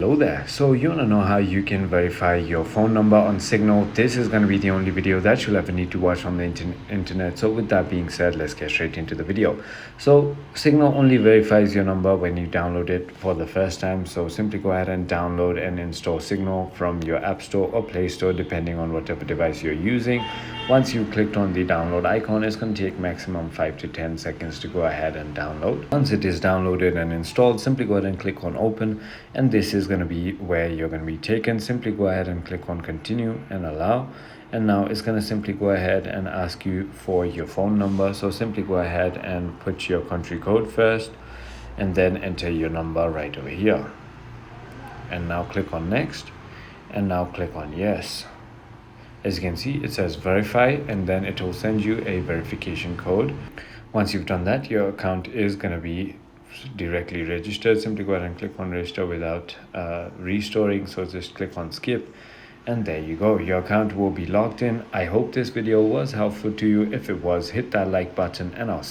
Hello there. So you want to know how you can verify your phone number on Signal? This is going to be the only video that you'll ever need to watch on the internet. So with that being said, let's get straight into the video. So Signal only verifies your number when you download it for the first time. So simply go ahead and download and install Signal from your App Store or Play Store, depending on whatever device you're using. Once you've clicked on the download icon, it's going to take maximum 5 to 10 seconds to go ahead and download. Once it is downloaded and installed, simply go ahead and click on open, and this is going to be where you're going to be taken. Simply go ahead and click on continue and allow, and now it's going to simply go ahead and ask you for your phone number. So simply go ahead and put your country code first and then enter your number right over here, and now click on next, and now click on yes. As you can see, it says verify, and then it will send you a verification code. Once you've done that, your account is going to be directly registered. Simply go ahead and click on register without restoring. So just click on skip, and there you go. Your account will be logged in. I hope this video was helpful to you. If it was, hit that like button, and I'll